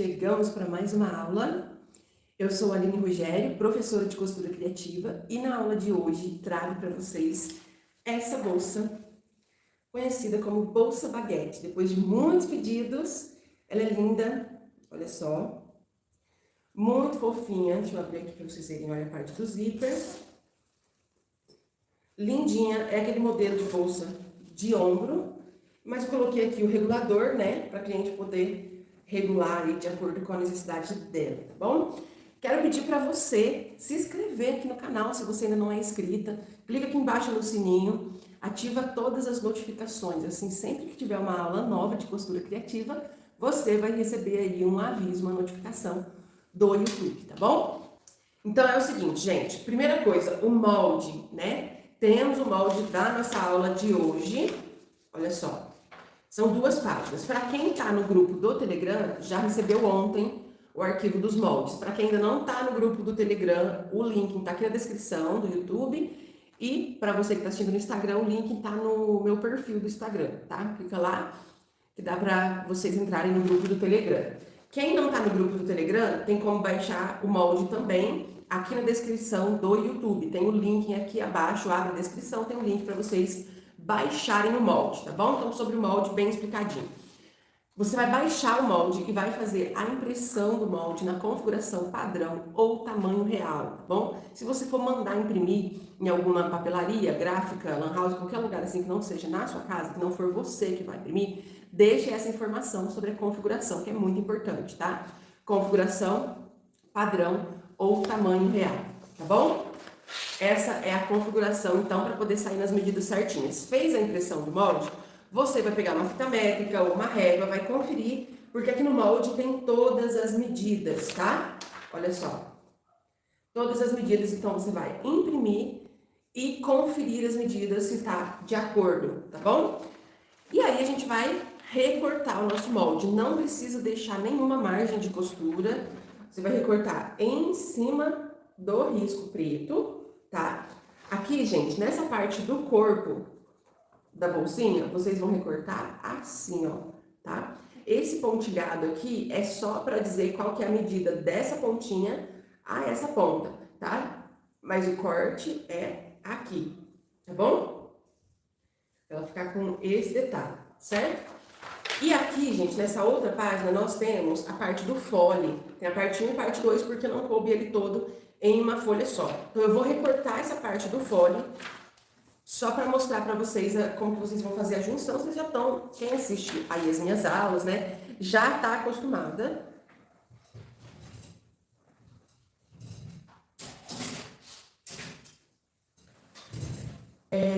chegamos para mais uma aula. Eu sou a Aline Rogério, professora de costura criativa, e na aula de hoje trago para vocês essa bolsa, conhecida como bolsa baguete. Depois de muitos pedidos, ela é linda, olha só, muito fofinha. Deixa eu abrir aqui para vocês verem, olha a parte do zíper. Lindinha, é aquele modelo de bolsa de ombro, mas eu coloquei aqui o regulador, né, para a cliente poder regular aí de acordo com a necessidade dela, tá bom? Quero pedir para você se inscrever aqui no canal, se você ainda não é inscrita. Clica aqui embaixo no sininho, ativa todas as notificações, assim, sempre que tiver uma aula nova de costura criativa, você vai receber aí um aviso, uma notificação do YouTube, tá bom? Então é o seguinte, gente, primeira coisa, o molde, né? Temos o molde da nossa aula de hoje, olha só. São 2 páginas. Para quem está no grupo do Telegram, já recebeu ontem o arquivo dos moldes. Para quem ainda não está no grupo do Telegram, o link está aqui na descrição do YouTube. E para você que está assistindo no Instagram, o link está no meu perfil do Instagram, tá? Clica lá, que dá para vocês entrarem no grupo do Telegram. Quem não está no grupo do Telegram, tem como baixar o molde também aqui na descrição do YouTube. Tem o link aqui abaixo, abre a descrição, tem o link para vocês baixarem o molde, tá bom? Então, sobre o molde, bem explicadinho. Você vai baixar o molde e vai fazer a impressão do molde na configuração padrão ou tamanho real, tá bom? Se você for mandar imprimir em alguma papelaria, gráfica, lan house, qualquer lugar assim que não seja na sua casa, que não for você que vai imprimir, deixe essa informação sobre a configuração, que é muito importante, tá? Configuração padrão ou tamanho real, tá bom? Essa é a configuração, então, para poder sair nas medidas certinhas. Fez a impressão do molde, você vai pegar uma fita métrica ou uma régua, vai conferir, porque aqui no molde tem todas as medidas, tá? Olha só. Todas as medidas, então, você vai imprimir e conferir as medidas se tá de acordo, tá bom? E aí a gente vai recortar o nosso molde. Não precisa deixar nenhuma margem de costura. Você vai recortar em cima do risco preto, tá? Aqui, gente, nessa parte do corpo da bolsinha, vocês vão recortar assim, ó, tá? Esse pontilhado aqui é só para dizer qual que é a medida dessa pontinha a essa ponta, tá? Mas o corte é aqui, tá bom? Ela ficar com esse detalhe, certo? E aqui, gente, nessa outra página, nós temos a parte do fole. Tem a parte 1 e a parte 2, porque não coube ele todo em uma folha só. Então, eu vou recortar essa parte do fole, só para mostrar para vocês como que vocês vão fazer a junção. Vocês já estão, quem assiste aí as minhas aulas, né, já está acostumada.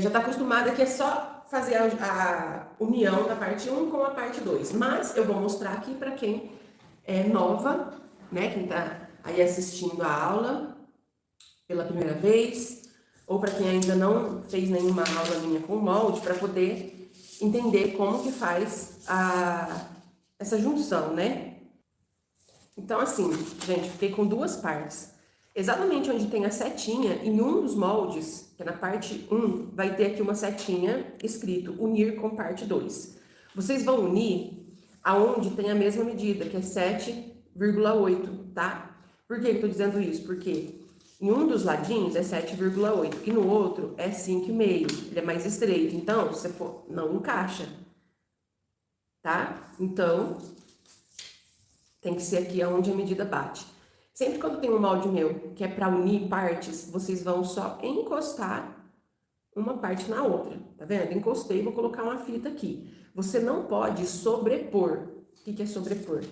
Já está acostumada que é só fazer a união da parte 1 com a parte 2. Mas eu vou mostrar aqui para quem é nova, né, quem está aí assistindo a aula pela primeira vez, ou para quem ainda não fez nenhuma aula minha com molde, para poder entender como que faz essa junção, né? Então, assim, gente, fiquei com 2 partes. Exatamente onde tem a setinha, em um dos moldes, que é na parte 1, vai ter aqui uma setinha escrito unir com parte 2. Vocês vão unir aonde tem a mesma medida, que é 7,8, tá? Por que eu tô dizendo isso? Porque em um dos ladinhos é 7,8 e no outro é 5,5. Ele é mais estreito, então, se for, não encaixa, tá? Então, tem que ser aqui onde a medida bate. Sempre quando tem um molde meu que é para unir partes, vocês vão só encostar uma parte na outra, tá vendo? Encostei, vou colocar uma fita aqui. Você não pode sobrepor. O que é sobrepor?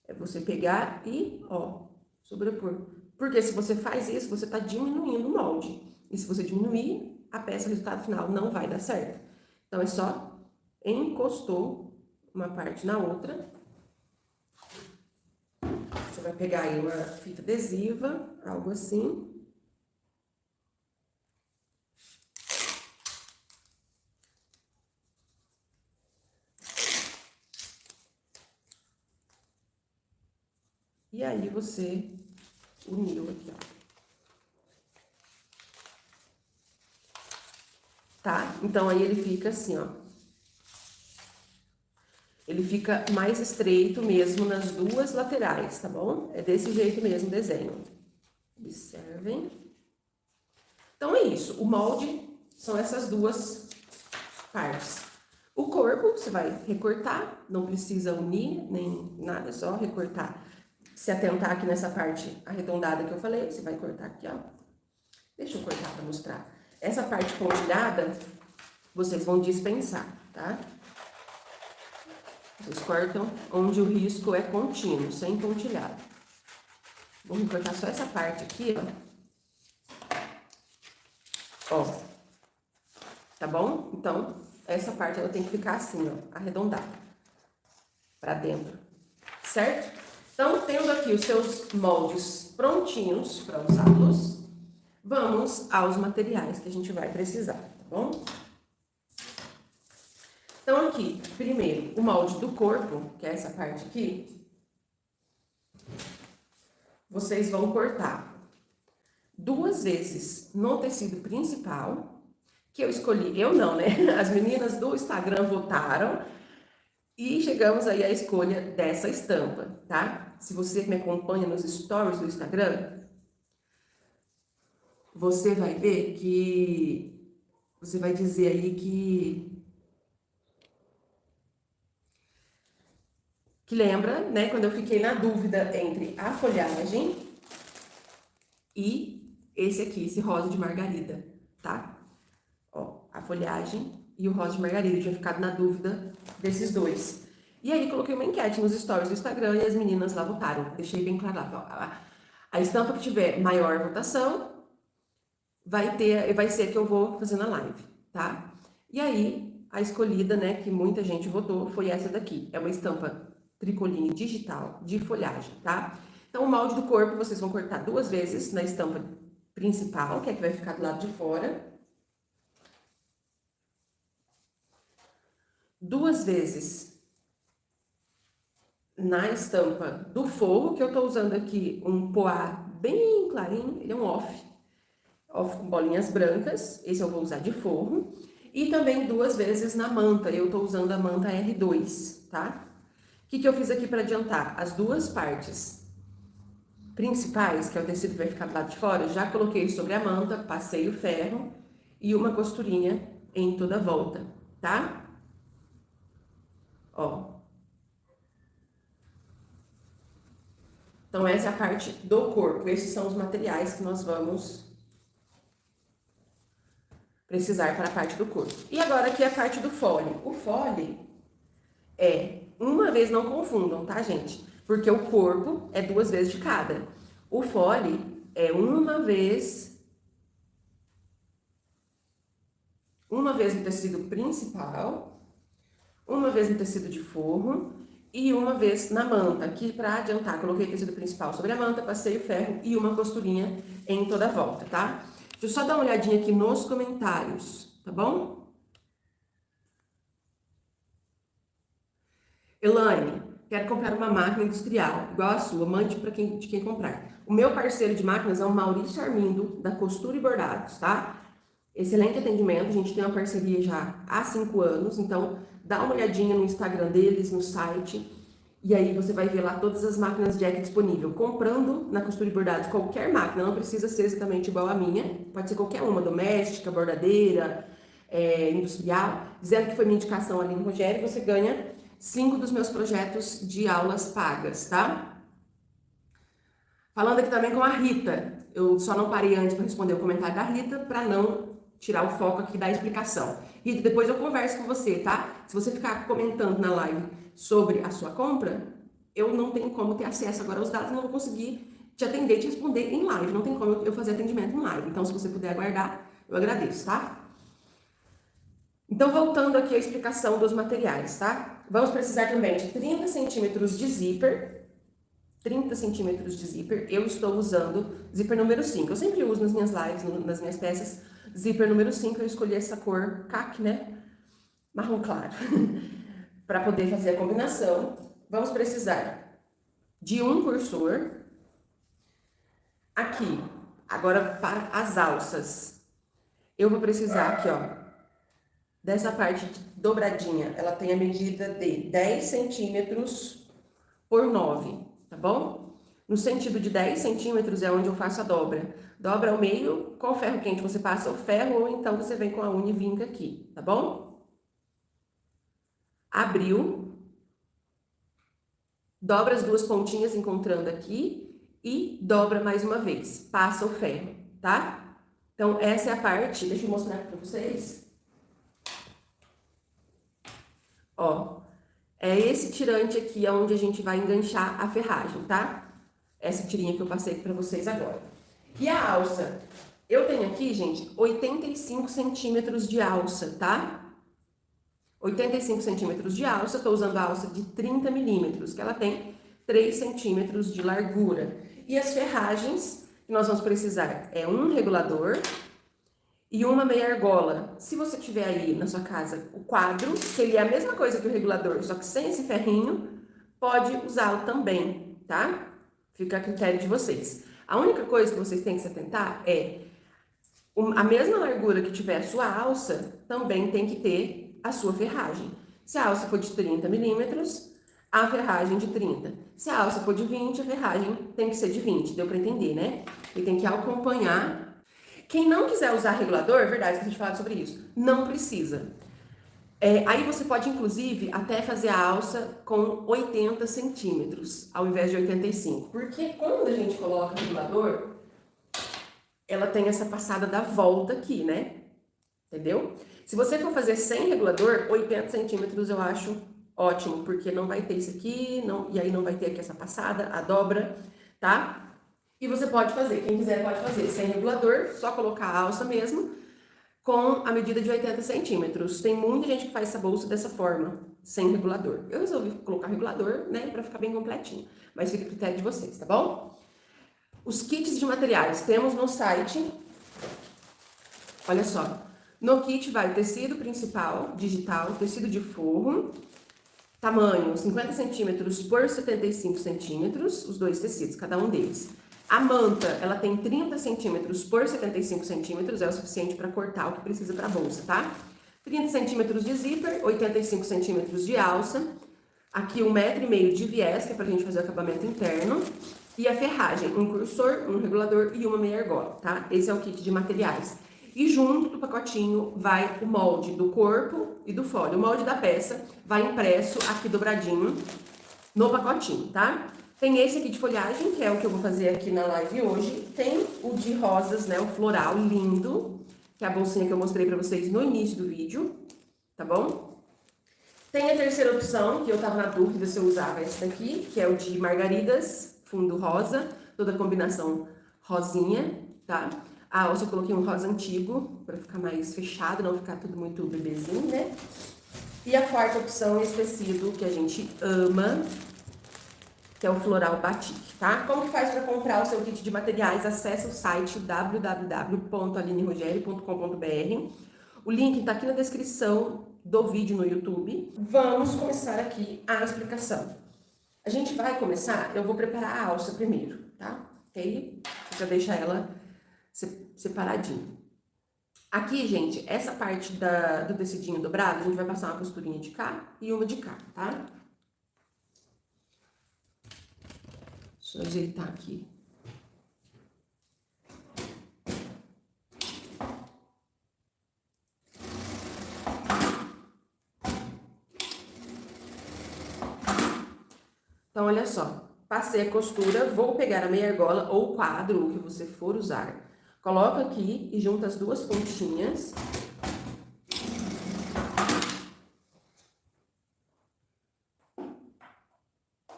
É você pegar e, ó, sobrepor. Porque se você faz isso, você está diminuindo o molde. E se você diminuir, a peça, o resultado final não vai dar certo. Então, é só encostou uma parte na outra. Você vai pegar aí uma fita adesiva, algo assim. E aí você uniu aqui, ó. Tá? Então, aí ele fica assim, ó. ele fica mais estreito mesmo nas duas laterais, tá bom? É desse jeito mesmo o desenho. Observem. Então é isso, o molde são essas duas partes. O corpo você vai recortar, não precisa unir nem nada, é só recortar. Se atentar aqui nessa parte arredondada que eu falei, você vai cortar aqui, ó. Deixa eu cortar para mostrar. Essa parte pontilhada, vocês vão dispensar, tá? Vocês cortam onde o risco é contínuo, sem pontilhado. Vamos cortar só essa parte aqui, ó. Ó. Tá bom? Então, essa parte ela tem que ficar assim, ó, arredondada. Pra dentro. Certo? Então, tendo aqui os seus moldes prontinhos para usá-los, vamos aos materiais que a gente vai precisar, tá bom? Então, aqui, primeiro, o molde do corpo, que é essa parte aqui, vocês vão cortar 2 vezes no tecido principal, que eu escolhi, eu não, né? As meninas do Instagram votaram e chegamos aí à escolha dessa estampa, tá? Se você me acompanha nos stories do Instagram, você vai ver que você vai dizer aí que lembra, né, quando eu fiquei na dúvida entre a folhagem e esse aqui, esse rosa de margarida, tá? Ó, a folhagem e o rosa de margarida, eu tinha ficado na dúvida desses dois. E aí coloquei uma enquete nos stories do Instagram e as meninas lá votaram. Deixei bem claro lá. A estampa que tiver maior votação vai ser a que eu vou fazer na live, tá? E aí, a escolhida, né, que muita gente votou, foi essa daqui. É uma estampa tricoline digital de folhagem, tá? Então, o molde do corpo vocês vão cortar 2 vezes na estampa principal, que é que vai ficar do lado de fora. 2 vezes na estampa do forro, que eu tô usando aqui um poá bem clarinho, ele é um off com bolinhas brancas, esse eu vou usar de forro. E também 2 vezes na manta, eu tô usando a manta R2, tá? O que eu fiz aqui para adiantar? As 2 partes principais, que é o tecido que vai ficar do lado de fora, eu já coloquei sobre a manta, passei o ferro e uma costurinha em toda a volta, tá? Ó. Então, essa é a parte do corpo. Esses são os materiais que nós vamos precisar para a parte do corpo. E agora aqui a parte do fole. O fole é uma vez, não confundam, tá, gente? Porque o corpo é 2 vezes de cada. O fole é uma vez no tecido principal, uma vez no tecido de forro e uma vez na manta. Aqui, para adiantar, coloquei o tecido principal sobre a manta, passei o ferro e uma costurinha em toda a volta, tá? Deixa eu só dar uma olhadinha aqui nos comentários, tá bom? Elaine, quero comprar uma máquina industrial, igual a sua, mande de quem comprar. O meu parceiro de máquinas é o Maurício Armindo, da Costura e Bordados, tá? Excelente atendimento, a gente tem uma parceria já há 5 anos, então dá uma olhadinha no Instagram deles, no site, e aí você vai ver lá todas as máquinas Jack disponível. Comprando na Costura e Bordados qualquer máquina, não precisa ser exatamente igual a minha, pode ser qualquer uma, doméstica, bordadeira, industrial, dizendo que foi minha indicação ali no Rogério, você ganha 5 dos meus projetos de aulas pagas, tá? Falando aqui também com a Rita, eu só não parei antes para responder o comentário da Rita, para não tirar o foco aqui da explicação. Rita, depois eu converso com você, tá? Se você ficar comentando na live sobre a sua compra, eu não tenho como ter acesso agora aos dados, não vou conseguir te atender e te responder em live, não tem como eu fazer atendimento em live. Então, se você puder aguardar, eu agradeço, tá? Então, voltando aqui à explicação dos materiais, tá? Vamos precisar também de 30 centímetros de zíper. 30 centímetros de zíper. Eu estou usando zíper número 5. Eu sempre uso nas minhas lives, nas minhas peças, zíper número 5. Eu escolhi essa cor caque, né? Marrom claro. Para poder fazer a combinação. Vamos precisar de um cursor. Aqui, agora para as alças. Eu vou precisar aqui, ó, dessa parte dobradinha, ela tem a medida de 10 centímetros por 9, tá bom? No sentido de 10 centímetros é onde eu faço a dobra. Dobra ao meio, com o ferro quente você passa o ferro, ou então você vem com a unha e vinca aqui, tá bom? Abriu. Dobra as duas pontinhas encontrando aqui e dobra mais uma vez. Passa o ferro, tá? Então, essa é a parte, deixa eu mostrar aqui pra vocês. Ó, é esse tirante aqui onde a gente vai enganchar a ferragem, tá? Essa tirinha que eu passei pra vocês agora. E a alça? Eu tenho aqui, gente, 85 centímetros de alça, tá? 85 centímetros de alça, tô usando a alça de 30 milímetros, que ela tem 3 centímetros de largura. E as ferragens que nós vamos precisar é um regulador e uma meia argola. Se você tiver aí na sua casa o quadro, que ele é a mesma coisa que o regulador, só que sem esse ferrinho, pode usá-lo também, tá? Fica a critério de vocês. A única coisa que vocês têm que se atentar é a mesma largura que tiver a sua alça, também tem que ter a sua ferragem. Se a alça for de 30 milímetros, a ferragem de 30. Se a alça for de 20, a ferragem tem que ser de 20. Deu para entender, né? E tem que acompanhar. Quem não quiser usar regulador, é verdade que a gente fala sobre isso, não precisa. Aí você pode, inclusive, até fazer a alça com 80 centímetros, ao invés de 85. Porque quando a gente coloca o regulador, ela tem essa passada da volta aqui, né? Entendeu? Se você for fazer sem regulador, 80 centímetros eu acho ótimo, porque não vai ter isso aqui, não, e aí não vai ter aqui essa passada, a dobra, tá? E você pode fazer, quem quiser pode fazer sem regulador, só colocar a alça mesmo, com a medida de 80 centímetros. Tem muita gente que faz essa bolsa dessa forma, sem regulador. Eu resolvi colocar regulador, né, pra ficar bem completinho, mas fica a critério de vocês, tá bom? Os kits de materiais temos no site, olha só, no kit vai tecido principal, digital, tecido de forro, tamanho 50 centímetros por 75 centímetros, os dois tecidos, cada um deles. A manta, ela tem 30 centímetros por 75 centímetros, é o suficiente para cortar o que precisa para a bolsa, tá? 30 centímetros de zíper, 85 centímetros de alça, aqui 1,5 m de viés, que é pra gente fazer o acabamento interno, e a ferragem, um cursor, um regulador e uma meia argola, tá? Esse é o kit de materiais. E junto do pacotinho vai o molde do corpo e do folho. O molde da peça vai impresso aqui dobradinho no pacotinho, tá? Tem esse aqui de folhagem, que é o que eu vou fazer aqui na live hoje. Tem o de rosas, né, o floral lindo, que é a bolsinha que eu mostrei pra vocês no início do vídeo, tá bom? Tem a terceira opção, que eu tava na dúvida se eu usava esse daqui, que é o de margaridas, fundo rosa, toda a combinação rosinha, tá? A alça eu coloquei um rosa antigo, pra ficar mais fechado, não ficar tudo muito bebezinho, né? E a quarta opção é esse tecido que a gente ama, que é o floral batik, tá? Como que faz para comprar o seu kit de materiais? Acesse o site www.alinerogerio.com.br. O link tá aqui na descrição do vídeo no YouTube. Vamos começar aqui a explicação. A gente vai começar, eu vou preparar a alça primeiro, tá? Ok? Já deixa ela separadinha. Aqui, gente, essa parte do tecidinho dobrado, a gente vai passar uma costurinha de cá e uma de cá, tá? Deixa eu ajeitar aqui. Então, olha só. Passei a costura, vou pegar a meia argola ou quadro, o que você for usar. Coloco aqui e junto as duas pontinhas.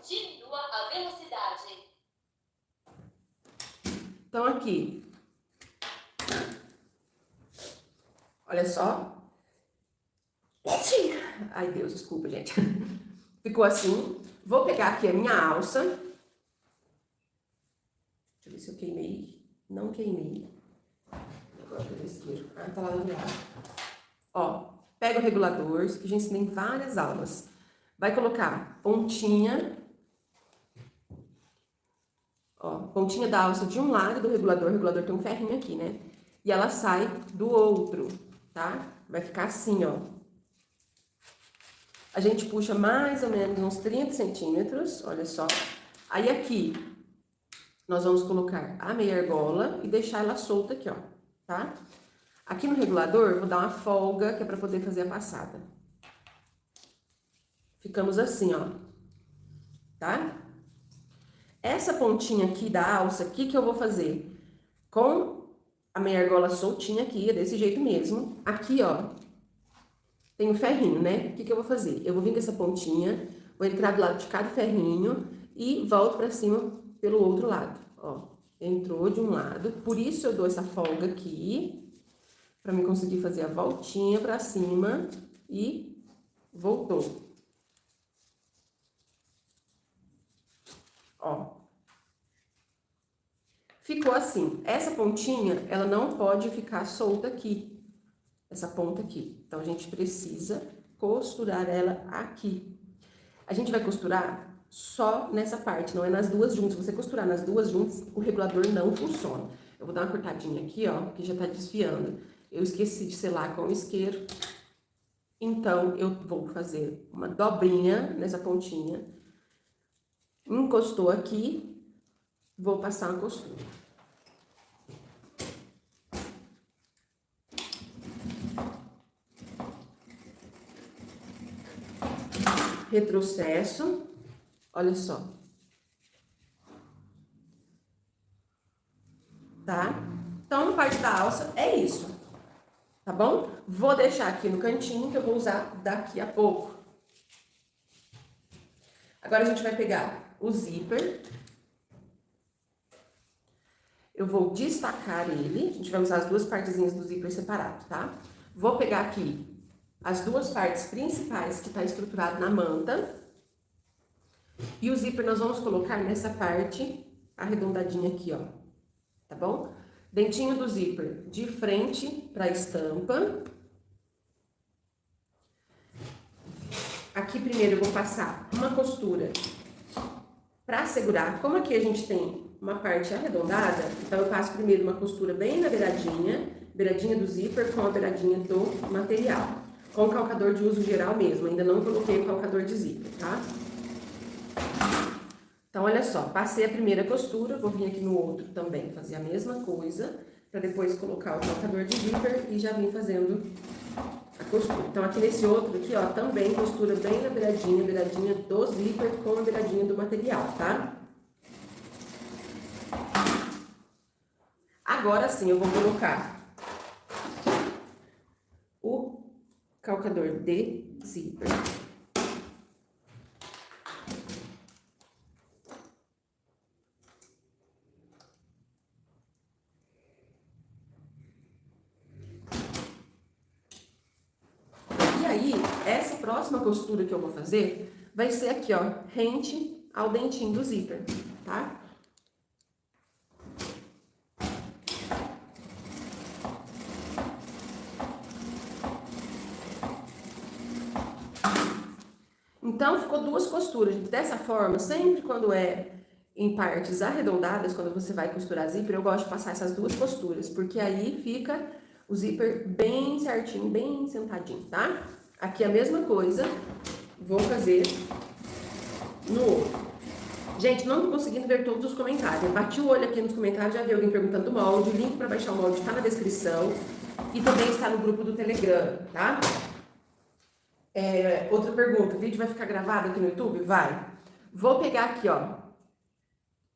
Diminua a velocidade. Então, aqui. Olha só. Ai, Deus, desculpa, gente. Ficou assim. Vou pegar aqui a minha alça. Deixa eu ver se eu queimei. Não queimei. Agora eu desqueiro. Ah, tá lá do lado. Ó, pega o regulador. Isso aqui eu já ensinei em várias aulas. Vai colocar pontinha. Ó, pontinha da alça de um lado do regulador. O regulador tem um ferrinho aqui, né? E ela sai do outro, tá? Vai ficar assim, ó. A gente puxa mais ou menos uns 30 centímetros, olha só. Aí aqui, nós vamos colocar a meia argola e deixar ela solta aqui, ó, tá? Aqui no regulador, eu vou dar uma folga, que é pra poder fazer a passada. Ficamos assim, ó, tá? Essa pontinha aqui da alça, aqui que eu vou fazer com a meia argola soltinha aqui, é desse jeito mesmo. Aqui, ó, tem o ferrinho, né? O que que eu vou fazer? Eu vou vir com essa pontinha, vou entrar do lado de cada ferrinho e volto pra cima pelo outro lado, ó. Entrou de um lado, por isso eu dou essa folga aqui, pra mim conseguir fazer a voltinha pra cima e voltou. Ó. Ficou assim. Essa pontinha, ela não pode ficar solta aqui. Essa ponta aqui. Então, a gente precisa costurar ela aqui. A gente vai costurar só nessa parte, não é nas duas juntas. Se você costurar nas duas juntas, o regulador não funciona. Eu vou dar uma cortadinha aqui, ó, que já tá desfiando. Eu esqueci de selar com o isqueiro. Então, eu vou fazer uma dobrinha nessa pontinha. Encostou aqui, vou passar uma costura. Retrocesso, olha só. Tá? Então, na parte da alça é isso, tá bom? Vou deixar aqui no cantinho que eu vou usar daqui a pouco. Agora, a gente vai pegar o zíper. Eu vou destacar ele, a gente vai usar as duas partezinhas do zíper separado, tá? Vou pegar aqui as duas partes principais que tá estruturado na manta. E o zíper nós vamos colocar nessa parte arredondadinha aqui, ó. Tá bom? Dentinho do zíper de frente pra estampa. Aqui primeiro eu vou passar uma costura pra segurar. Como aqui a gente tem uma parte arredondada, então eu passo primeiro uma costura bem na beiradinha do zíper com a beiradinha do material. Com o calcador de uso geral mesmo, ainda não coloquei o calcador de zíper, tá? Então, olha só, passei a primeira costura, vou vir aqui no outro também fazer a mesma coisa, pra depois colocar o calcador de zíper e já vim fazendo a costura. Então, aqui nesse outro aqui, ó, também costura bem na beiradinha do zíper com a beiradinha do material, tá? Agora sim, eu vou colocar o calcador de zíper. E aí, essa próxima costura que eu vou fazer vai ser aqui, ó, rente ao dentinho do zíper, tá? Então, ficou duas costuras. Dessa forma, sempre quando é em partes arredondadas, quando você vai costurar zíper, eu gosto de passar essas duas costuras, porque aí fica o zíper bem certinho, bem sentadinho, tá? Aqui a mesma coisa, vou fazer no outro. Gente, não tô conseguindo ver todos os comentários. Eu bati o olho aqui nos comentários, já vi alguém perguntando do molde. O link para baixar o molde tá na descrição e também está no grupo do Telegram, tá? Outra pergunta, o vídeo vai ficar gravado aqui no YouTube? Vai. Vou pegar aqui, ó,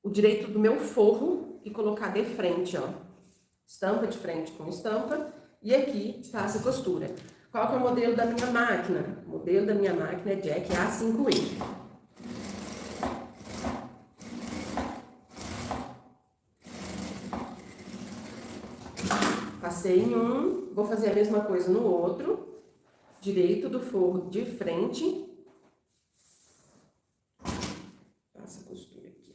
o direito do meu forro e colocar de frente, ó. Estampa de frente com estampa e aqui passa costura. Qual que é o modelo da minha máquina? O modelo da minha máquina é Jack A5E. Passei em um, vou fazer a mesma coisa no outro. Direito do forro de frente. Passa a costura aqui.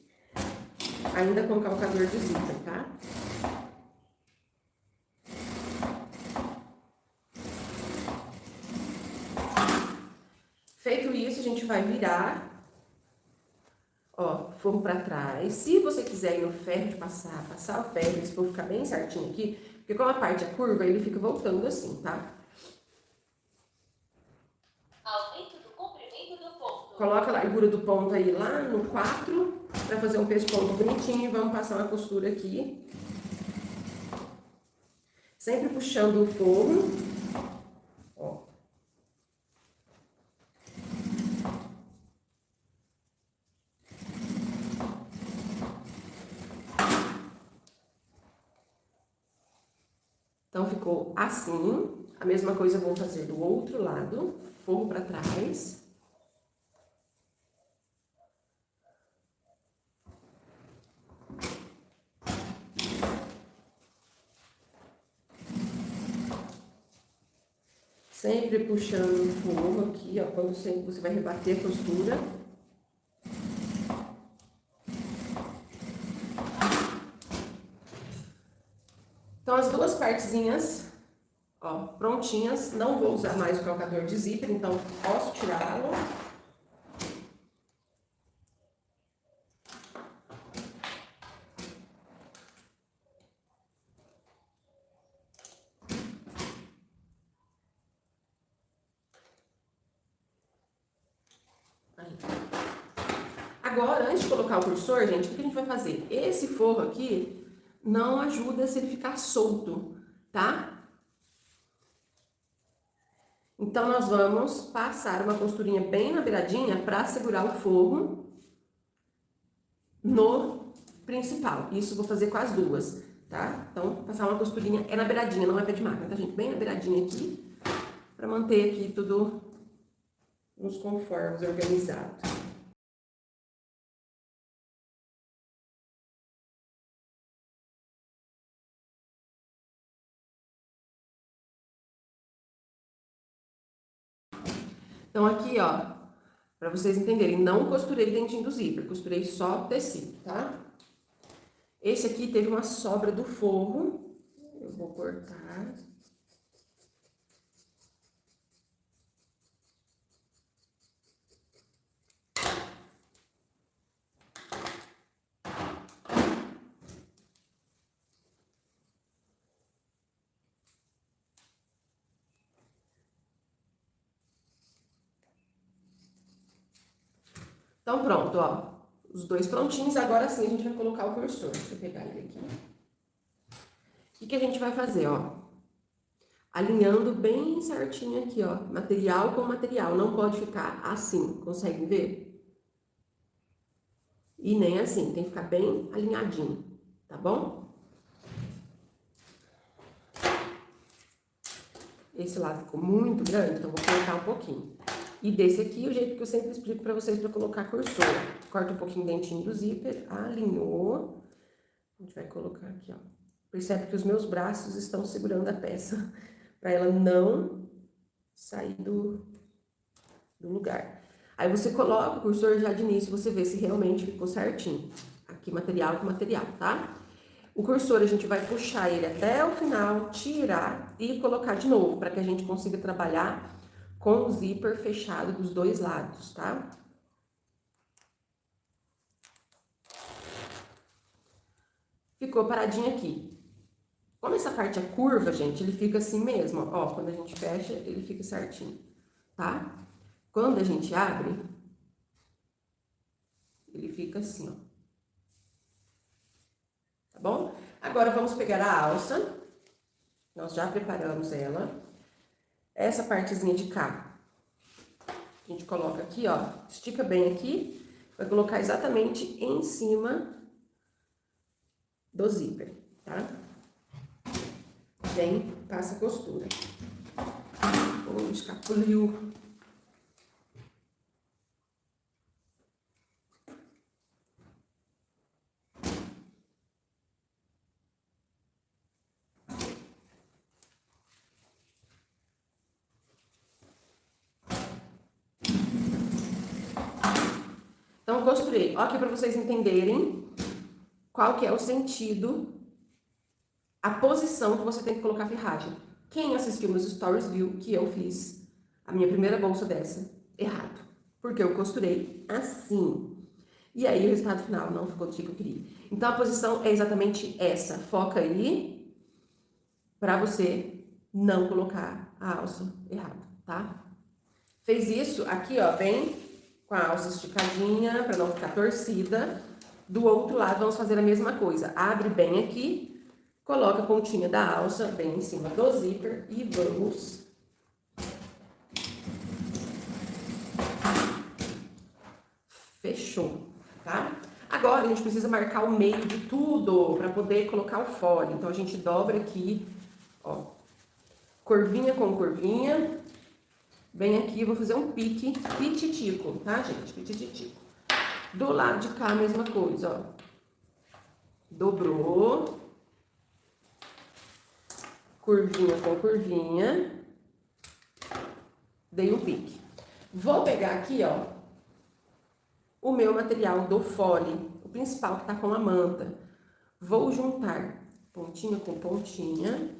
Ainda com calcador de zíper, tá? Feito isso, a gente vai virar, ó, forro pra trás. Se você quiser ir no ferro de passar o ferro, se for ficar bem certinho aqui, porque como a parte é curva, ele fica voltando assim, tá? Aumento do comprimento Coloca a largura do ponto aí lá no 4, para fazer um pesponto bonitinho, e vamos passar uma costura aqui. Sempre puxando o forro, ó. Então, ficou assim. A mesma coisa eu vou fazer do outro lado, forro para trás. Sempre puxando o forro aqui, ó, quando você vai rebater a costura. Então, as duas partezinhas, ó, prontinhas. Não vou usar mais o calcador de zíper, então posso tirá-lo. Aí. Agora, antes de colocar o cursor, gente, o que a gente vai fazer? Esse forro aqui não ajuda se ele ficar solto, tá? Então, nós vamos passar uma costurinha bem na beiradinha para segurar o forro no principal. Isso eu vou fazer com as duas, tá? Então, passar uma costurinha é na beiradinha, não é pé de máquina, tá, gente? Bem na beiradinha aqui, para manter aqui tudo nos conformes, organizado. Então, aqui, ó, pra vocês entenderem, não costurei dentinho do zíper, costurei só tecido, tá? Esse aqui teve uma sobra do forro, eu vou cortar. Então, pronto, ó. Os dois prontinhos, agora sim a gente vai colocar o cursor. Deixa eu pegar ele aqui. O que a gente vai fazer, ó? Alinhando bem certinho aqui, ó. Material com material. Não pode ficar assim, conseguem ver? E nem assim, tem que ficar bem alinhadinho, tá bom? Esse lado ficou muito grande, então vou cortar um pouquinho. E desse aqui, o jeito que eu sempre explico pra vocês pra colocar cursor. Corta um pouquinho o dentinho do zíper, alinhou. A gente vai colocar aqui, ó. Percebe que os meus braços estão segurando a peça, pra ela não sair do lugar. Aí você coloca o cursor já de início, você vê se realmente ficou certinho. Aqui material com material, tá? O cursor a gente vai puxar ele até o final, tirar e colocar de novo, para que a gente consiga trabalhar com o zíper fechado dos dois lados, tá? Ficou paradinho aqui. Como essa parte é curva, gente, ele fica assim mesmo, ó. Quando a gente fecha, ele fica certinho, tá? Quando a gente abre, ele fica assim, ó. Tá bom? Agora, vamos pegar a alça. Nós já preparamos ela. Essa partezinha de cá, a gente coloca aqui, ó. Estica bem aqui. Vai colocar exatamente em cima do zíper, tá? Vem, passa a costura. Escapuliu. Então, costurei. Ó, aqui pra vocês entenderem qual que é o sentido, a posição que você tem que colocar a ferragem. Quem assistiu meus stories viu que eu fiz a minha primeira bolsa dessa errado. Porque eu costurei assim. E aí, o resultado final não ficou do jeito que eu queria. Então, a posição é exatamente essa. Foca aí pra você não colocar a alça errada, tá? Fez isso, aqui, ó, vem com a alça esticadinha, para não ficar torcida. Do outro lado, vamos fazer a mesma coisa. Abre bem aqui, coloca a pontinha da alça bem em cima do zíper e vamos... Fechou, tá? Agora, a gente precisa marcar o meio de tudo para poder colocar o fole. Então, a gente dobra aqui, ó, curvinha com curvinha. Vem aqui, vou fazer um pique pititico, tá, gente? Pititico. Do lado de cá, a mesma coisa, ó. Dobrou. Curvinha com curvinha. Dei um pique. Vou pegar aqui, ó, o meu material do fole, o principal que tá com a manta. Vou juntar pontinha com pontinha.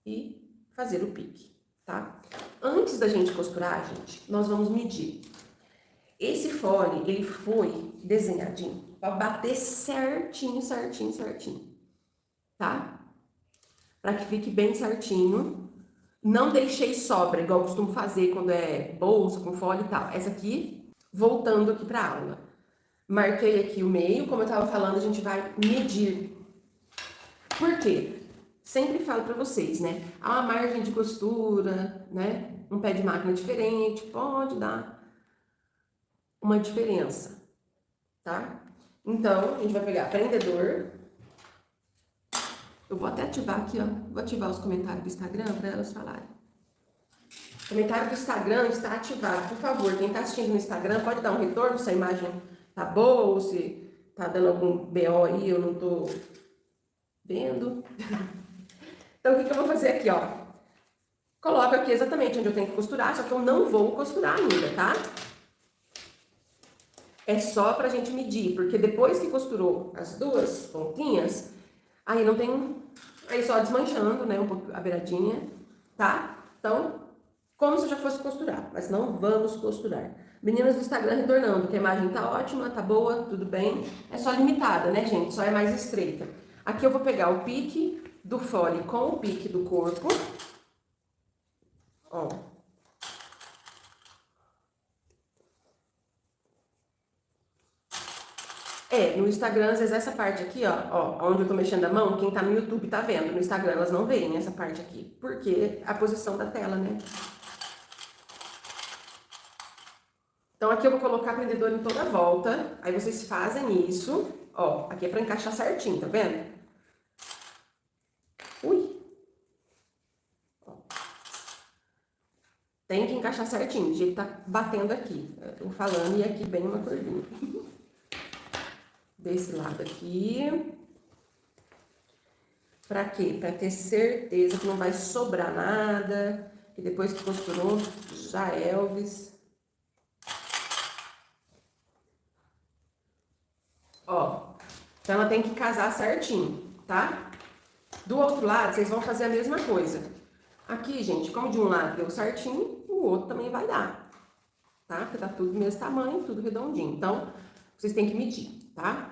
E fazer o pique, tá? Antes da gente costurar, gente, nós vamos medir. Esse fole, ele foi desenhadinho para bater certinho, certinho, certinho, tá? Para que fique bem certinho. Não deixei sobra, igual eu costumo fazer quando é bolsa com fole e tal. Essa aqui, voltando aqui para a aula. Marquei aqui o meio, como eu tava falando, a gente vai medir. Por quê? Sempre falo pra vocês, né? A margem de costura, né? Um pé de máquina diferente, pode dar uma diferença, tá? Então, a gente vai pegar prendedor. Eu vou até ativar aqui, ó. Vou ativar os comentários do Instagram pra elas falarem. O comentário do Instagram está ativado. Por favor, quem tá assistindo no Instagram, pode dar um retorno se a imagem tá boa ou se tá dando algum BO aí, eu não tô vendo. Então, o que eu vou fazer aqui, ó? Coloco aqui exatamente onde eu tenho que costurar, só que eu não vou costurar ainda, tá? É só pra gente medir, porque depois que costurou as duas pontinhas, aí não tem... Aí só desmanchando, né, um pouco a beiradinha, tá? Então, como se eu já fosse costurar, mas não vamos costurar. Meninas do Instagram retornando, que a imagem tá ótima, tá boa, tudo bem. É só limitada, né, gente? Só é mais estreita. Aqui eu vou pegar o pique do fole com o pique do corpo. Ó. No Instagram, às vezes essa parte aqui, ó, onde eu tô mexendo a mão, quem tá no YouTube tá vendo. No Instagram elas não veem essa parte aqui, porque a posição da tela, né? Então, aqui eu vou colocar o prendedor em toda a volta. Aí vocês fazem isso, ó, aqui é pra encaixar certinho, tá vendo? Ui! Ó. Tem que encaixar certinho, do jeito que tá batendo aqui. Eu tô falando e aqui bem uma curvinha. Desse lado aqui. Pra quê? Pra ter certeza que não vai sobrar nada. Que depois que costurou, já é Elvis. Ó. Então, ela tem que casar certinho, tá? Do outro lado, vocês vão fazer a mesma coisa. Aqui, gente, como de um lado deu certinho, o outro também vai dar. Tá? Porque tá tudo do mesmo tamanho, tudo redondinho. Então, vocês têm que medir, tá?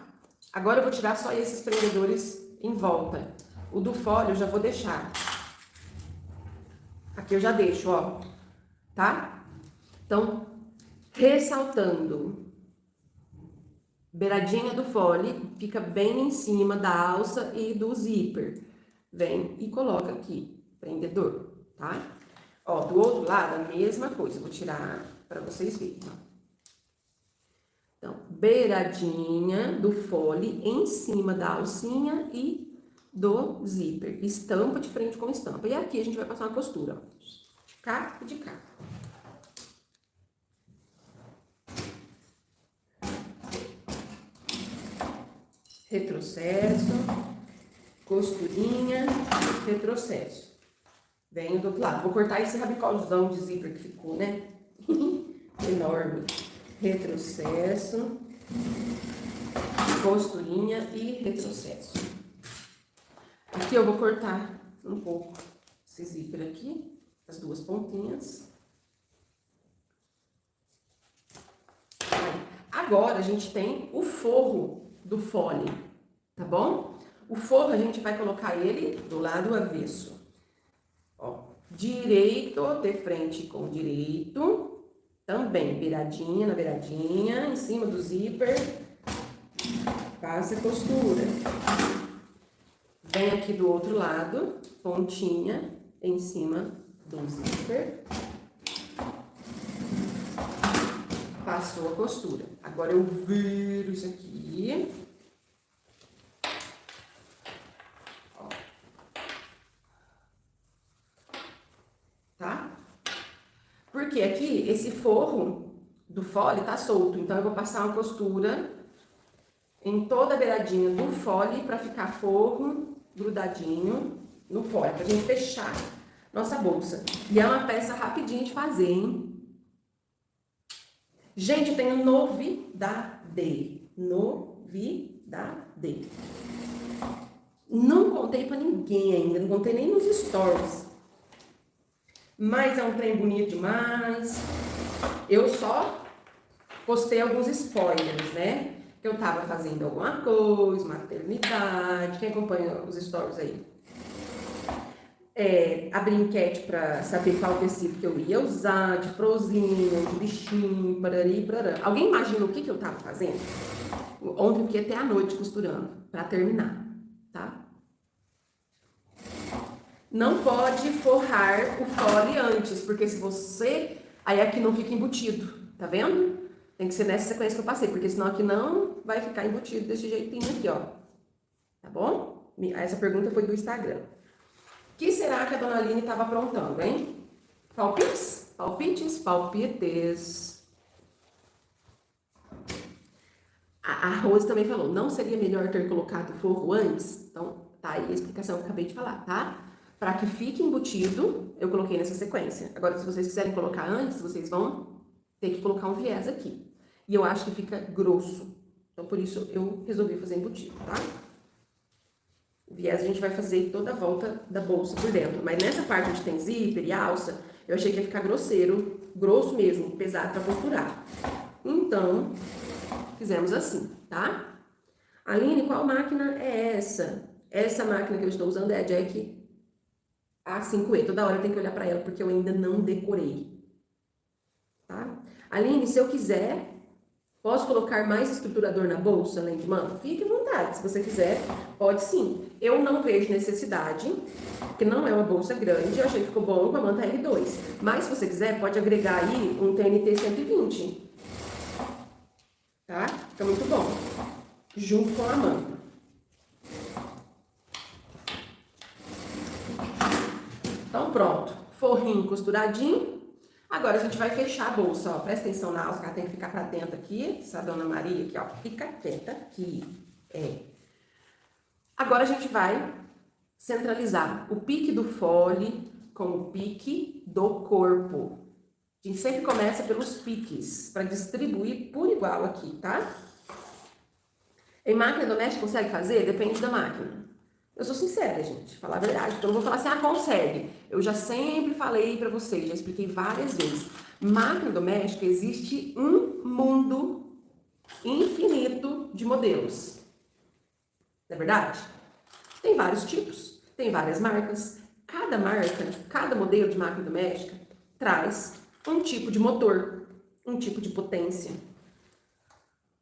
Agora eu vou tirar só esses prendedores em volta. O do fole eu já vou deixar. Aqui eu já deixo, ó. Tá? Então, ressaltando. Beiradinha do fole fica bem em cima da alça e do zíper. Vem e coloca aqui, prendedor, tá? Ó, do outro lado, a mesma coisa. Vou tirar pra vocês verem, ó. Então, beiradinha do fole em cima da alcinha e do zíper. Estampa de frente com estampa. E aqui a gente vai passar uma costura, ó. De cá e de cá. Retrocesso, costurinha, retrocesso. Venho do outro lado. Vou cortar esse rabicózão de zíper que ficou, né? Enorme. Retrocesso, costurinha e retrocesso. Aqui eu vou cortar um pouco esse zíper aqui, as duas pontinhas. Agora a gente tem o forro do fole, tá bom? O forro a gente vai colocar ele do lado avesso. Ó, Direito, de frente com direito. Também, beiradinha na beiradinha, em cima do zíper. Passa a costura. Vem aqui do outro lado, pontinha em cima do zíper. Passou a costura. Agora eu viro isso aqui. Ó. Tá? Porque aqui, esse forro do fole tá solto. Então, eu vou passar uma costura em toda a beiradinha do fole pra ficar forro grudadinho no fole. Pra gente fechar nossa bolsa. E é uma peça rapidinha de fazer, hein? Gente, eu tenho novidade. Novidade. Não contei pra ninguém ainda, não contei nem nos stories. Mas é um trem bonito demais. Eu só postei alguns spoilers, né? Que eu tava fazendo alguma coisa, maternidade. Quem acompanha os stories aí? Abri enquete pra saber qual tecido que eu ia usar, de frozinho, de bichinho, parari, parará. Alguém imagina o que eu tava fazendo? Ontem eu fiquei até a noite costurando, pra terminar, tá? Não pode forrar o fole antes, porque se você... Aí aqui não fica embutido, tá vendo? Tem que ser nessa sequência que eu passei, porque senão aqui não vai ficar embutido desse jeitinho aqui, ó. Tá bom? Essa pergunta foi do Instagram. O que será que a dona Aline estava aprontando, hein? Palpites? Palpites? Palpites. A Rose também falou, não seria melhor ter colocado o forro antes? Então, tá aí a explicação que eu acabei de falar, tá? Para que fique embutido, eu coloquei nessa sequência. Agora, se vocês quiserem colocar antes, vocês vão ter que colocar um viés aqui. E eu acho que fica grosso. Então, por isso, eu resolvi fazer embutido, tá? O viés a gente vai fazer toda a volta da bolsa por dentro. Mas nessa parte onde tem zíper e alça, eu achei que ia ficar grosseiro, grosso mesmo, pesado pra costurar. Então, fizemos assim, tá? Aline, qual máquina é essa? Essa máquina que eu estou usando é a Jack A5E. Toda hora eu tenho que olhar pra ela, porque eu ainda não decorei. Tá? Aline, se eu quiser... Posso colocar mais estruturador na bolsa, além de manta? Fique à vontade, se você quiser, pode sim. Eu não vejo necessidade, porque não é uma bolsa grande, eu achei que ficou bom com a manta R2. Mas, se você quiser, pode agregar aí um TNT 120. Tá? Fica muito bom. Junto com a manta. Então, pronto. Forrinho costuradinho. Agora, a gente vai fechar a bolsa, ó. Presta atenção na alça, que ela tem que ficar pra dentro aqui. Essa dona Maria aqui, ó. Fica quieta aqui. Agora, a gente vai centralizar o pique do fole com o pique do corpo. A gente sempre começa pelos piques, pra distribuir por igual aqui, tá? Em máquina doméstica, consegue fazer? Depende da máquina. Eu sou sincera, gente, falar a verdade. Então, eu não vou falar assim, consegue. Eu já sempre falei pra vocês, já expliquei várias vezes. Máquina doméstica, existe um mundo infinito de modelos. Não é verdade? Tem vários tipos, tem várias marcas. Cada marca, cada modelo de máquina doméstica traz um tipo de motor, um tipo de potência.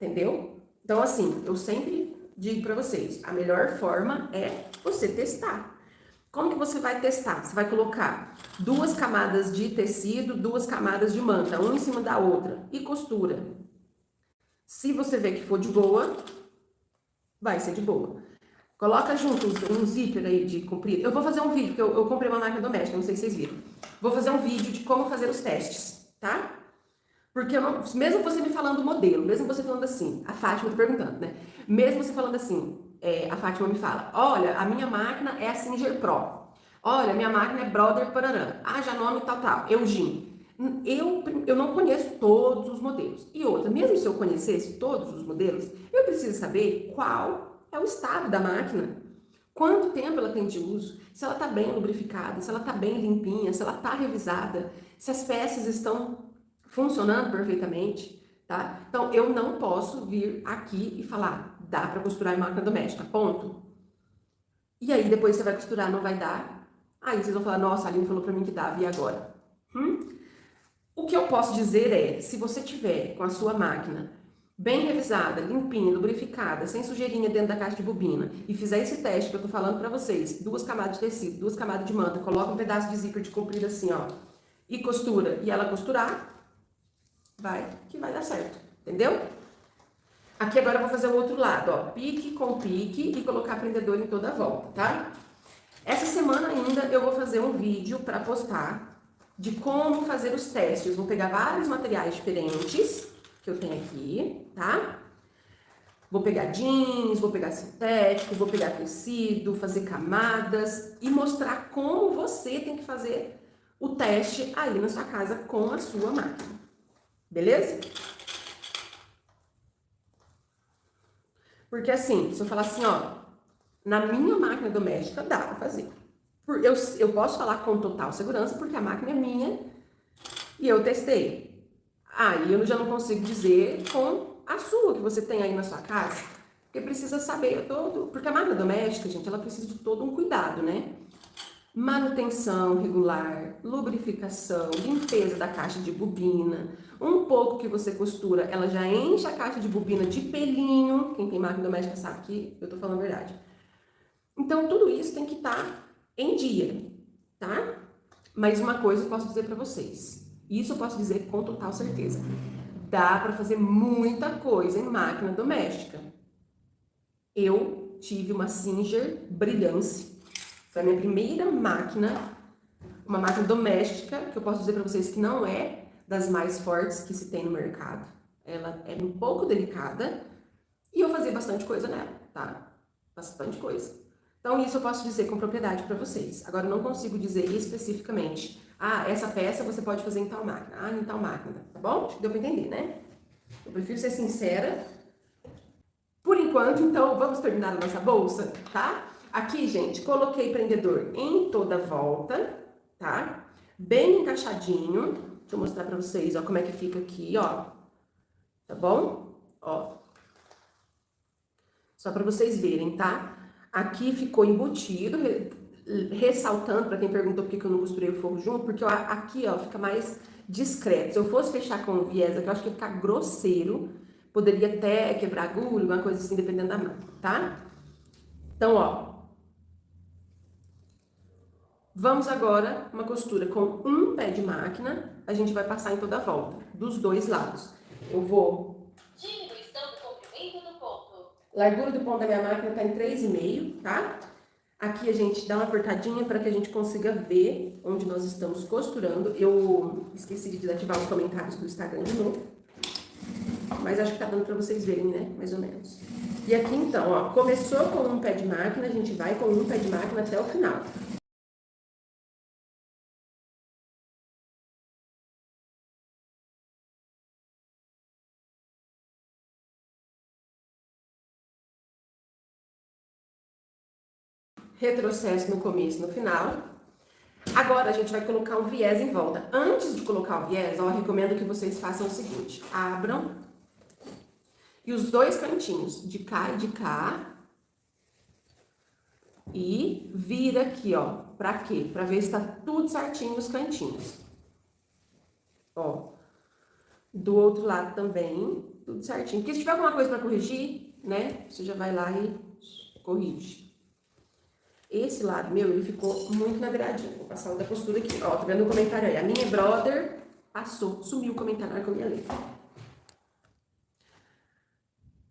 Entendeu? Então, assim, eu sempre... digo pra vocês, a melhor forma é você testar. Como que você vai testar? Você vai colocar 2 camadas de tecido, 2 camadas de manta, uma em cima da outra, e costura. Se você ver que for de boa, vai ser de boa. Coloca junto um zíper aí de comprido. Eu vou fazer um vídeo, porque eu comprei uma máquina doméstica, não sei se vocês viram. Vou fazer um vídeo de como fazer os testes, tá? Porque eu não, mesmo você me falando o modelo, mesmo você falando assim, a Fátima tá perguntando, né? Mesmo você falando assim, a Fátima me fala, olha, a minha máquina é a Singer Pro. Olha, a minha máquina é Brother Pararã. Ah, já nome tal. Eugene. Eu não conheço todos os modelos. E outra, mesmo se eu conhecesse todos os modelos, eu preciso saber qual é o estado da máquina. Quanto tempo ela tem de uso, se ela tá bem lubrificada, se ela tá bem limpinha, se ela tá revisada, se as peças estão funcionando perfeitamente, tá? Então, eu não posso vir aqui e falar, dá pra costurar em máquina doméstica, ponto. E aí, depois você vai costurar, não vai dar. Aí vocês vão falar, nossa, a Aline falou pra mim que dava, e agora? O que eu posso dizer é, se você tiver com a sua máquina bem revisada, limpinha, lubrificada, sem sujeirinha dentro da caixa de bobina, e fizer esse teste que eu tô falando pra vocês, 2 camadas de tecido, 2 camadas de manta, coloca um pedaço de zíper de comprido assim, ó, e costura, e ela costurar, vai dar certo, entendeu? Aqui agora eu vou fazer o outro lado, ó, pique com pique e colocar prendedor em toda a volta, tá? Essa semana ainda eu vou fazer um vídeo para postar de como fazer os testes. Vou pegar vários materiais diferentes que eu tenho aqui, tá? Vou pegar jeans, vou pegar sintético, vou pegar tecido, fazer camadas e mostrar como você tem que fazer o teste aí na sua casa com a sua máquina. Beleza? Porque assim, se eu falar assim, ó, na minha máquina doméstica dá pra fazer. Eu posso falar com total segurança porque a máquina é minha e eu testei. Aí eu já não consigo dizer com a sua que você tem aí na sua casa. Porque precisa saber todo... Porque a máquina doméstica, gente, ela precisa de todo um cuidado, né? Manutenção regular, lubrificação, limpeza da caixa de bobina. Um pouco que você costura, ela já enche a caixa de bobina de pelinho. Quem tem máquina doméstica sabe que eu tô falando a verdade. Então, tudo isso tem que estar em dia, tá? Mas uma coisa eu posso dizer pra vocês. Isso eu posso dizer com total certeza. Dá pra fazer muita coisa em máquina doméstica. Eu tive uma Singer Brilhance. Foi a minha primeira máquina, uma máquina doméstica, que eu posso dizer pra vocês que não é das mais fortes que se tem no mercado. Ela é um pouco delicada e eu fazia bastante coisa nela, tá? Bastante coisa. Então, isso eu posso dizer com propriedade para vocês. Agora, eu não consigo dizer especificamente, essa peça você pode fazer em tal máquina, em tal máquina, tá bom? Acho que deu para entender, né? Eu prefiro ser sincera. Por enquanto, então, vamos terminar a nossa bolsa, tá? Aqui, gente, coloquei prendedor em toda a volta, tá? Bem encaixadinho. Deixa eu mostrar para vocês, ó, como é que fica aqui, ó. Tá bom? Ó. Só para vocês verem, tá? Aqui ficou embutido, ressaltando, para quem perguntou por que eu não costurei o forro junto, porque aqui, ó, fica mais discreto. Se eu fosse fechar com o viés aqui, eu acho que ia ficar grosseiro, poderia até quebrar agulha, alguma coisa assim, dependendo da mão, tá? Então, ó, vamos agora uma costura com um pé de máquina, a gente vai passar em toda a volta, dos dois lados. Eu vou... Diminuição do comprimento do ponto. Largura do ponto da minha máquina tá em 3,5, tá? Aqui a gente dá uma apertadinha para que a gente consiga ver onde nós estamos costurando. Eu esqueci de desativar os comentários do Instagram de novo. Mas acho que tá dando para vocês verem, né? Mais ou menos. E aqui então, ó, começou com um pé de máquina, a gente vai com um pé de máquina até o final. Retrocesso no começo e no final. Agora a gente vai colocar um viés em volta. Antes de colocar o viés, ó, eu recomendo que vocês façam o seguinte: abram e os dois cantinhos, de cá e de cá, e vira aqui, ó. Pra quê? Pra ver se tá tudo certinho nos cantinhos. Ó. Do outro lado também, tudo certinho. Porque se tiver alguma coisa pra corrigir, né, você já vai lá e corrige. Esse lado meu, ele ficou muito na beiradinha. Vou passar outra postura aqui. Ó, tá vendo o comentário aí? A minha brother passou, sumiu o comentário na hora que eu ia ler.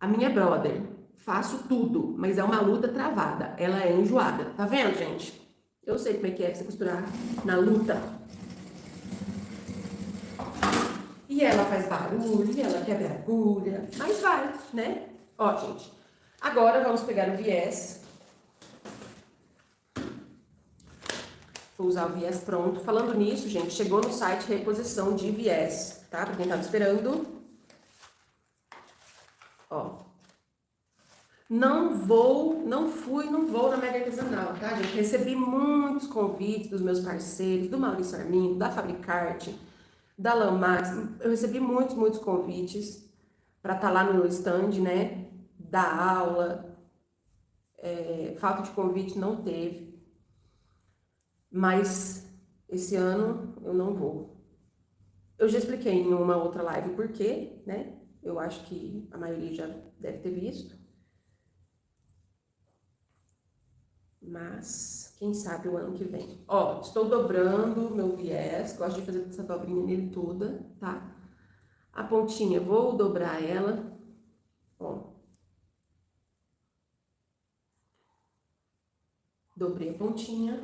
A minha brother, faço tudo, mas é uma luta travada. Ela é enjoada. Tá vendo, gente? Eu sei como é que é você costurar na luta. E ela faz barulho, e ela quebra agulha. Mas vai, né? Ó, gente. Agora vamos pegar o viés. Vou usar o viés pronto. Falando nisso, gente, chegou no site reposição de viés, tá? Pra quem tava esperando. Ó. Não vou na Mega Artesanal, tá, gente? Recebi muitos convites dos meus parceiros, do Maurício Armindo, da Fabricarte, da Lamax. Eu recebi muitos convites pra estar lá no stand, né? Da aula. Falta de convite não teve. mas esse ano eu não vou. Eu já expliquei em uma outra live por quê, né? Eu acho que a maioria já deve ter visto. Mas, quem sabe o ano que vem. Ó, estou dobrando meu viés. Gosto de fazer essa dobrinha nele toda, tá? A pontinha, vou dobrar ela. Ó. Dobrei a pontinha.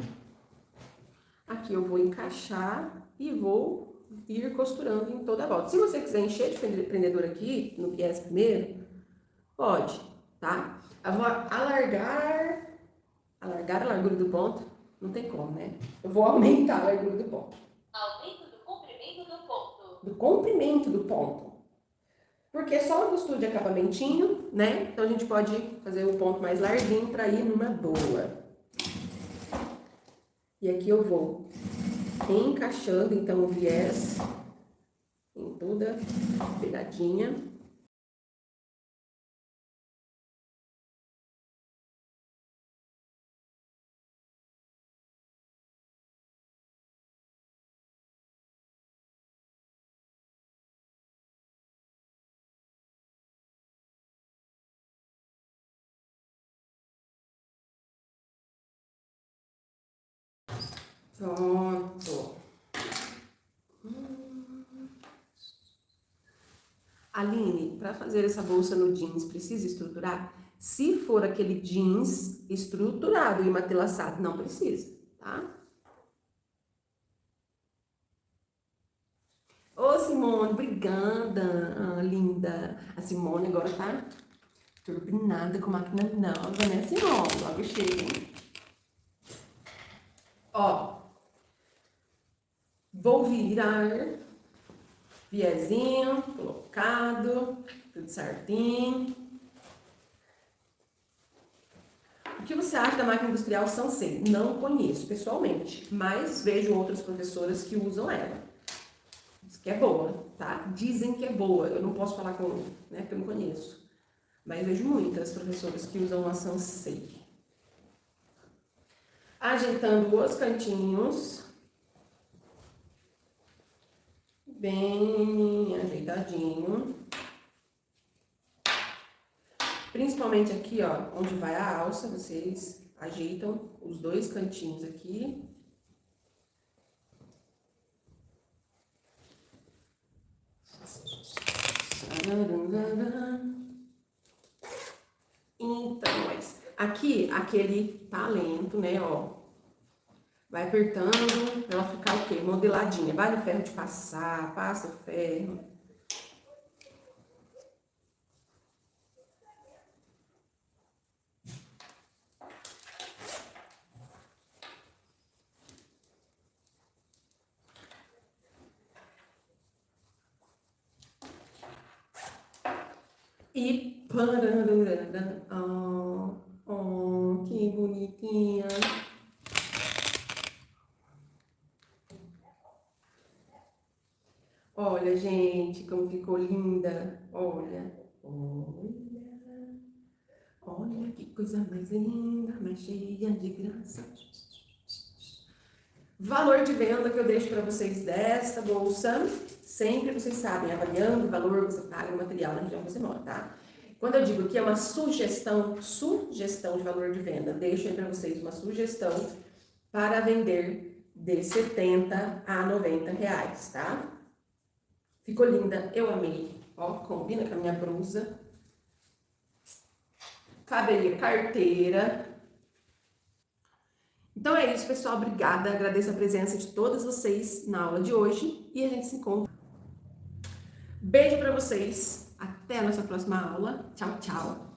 Aqui eu vou encaixar e vou ir costurando em toda a volta. Se você quiser encher de prendedor aqui, no viés primeiro, pode, tá? Eu vou alargar a largura do ponto, não tem como, né? Eu vou aumentar a largura do ponto. Aumento do comprimento do ponto. Do comprimento do ponto. Porque é só uma costura de acabamentinho, né? Então a gente pode fazer o ponto mais larguinho para ir numa boa. E aqui eu vou encaixando, então, o viés em toda pegadinha. Pronto. Aline, para fazer essa bolsa no jeans, precisa estruturar? Se for aquele jeans estruturado e matelaçado, não precisa, tá? Ô, Simone, obrigada, linda. A Simone agora tá turbinada com máquina nova, né, Simone? Logo chega, hein? Ó, vou virar viezinho, colocado, tudo certinho. O que você acha da máquina industrial Sansei? Não conheço pessoalmente, mas vejo outras professoras que usam ela. Diz que é boa, tá? Dizem que é boa. Eu não posso falar com, né, porque eu não conheço. Mas vejo muitas professoras que usam a Sansei. Ajeitando os cantinhos. Bem ajeitadinho. Principalmente aqui, ó, onde vai a alça, vocês ajeitam os dois cantinhos aqui. Então, mas aqui, aquele talento, né, ó. Vai apertando pra ela ficar o quê? Modeladinha. Vai no ferro de passar, passa o ferro. E parararara, que bonitinha. Olha, gente, como ficou linda. Olha, olha, olha que coisa mais linda, mais cheia de graça. Valor de venda que eu deixo para vocês desta bolsa. Sempre vocês sabem, avaliando o valor que você paga no material na região que você mora, tá? Quando eu digo que é uma sugestão de valor de venda, deixo aí para vocês uma sugestão para vender de 70 a 90 reais, tá? Ficou linda, eu amei. Ó, combina com a minha blusa. Caberia carteira. Então é isso, pessoal. Obrigada. Agradeço a presença de todas vocês na aula de hoje. E a gente se encontra. Beijo pra vocês. Até a nossa próxima aula. Tchau, tchau.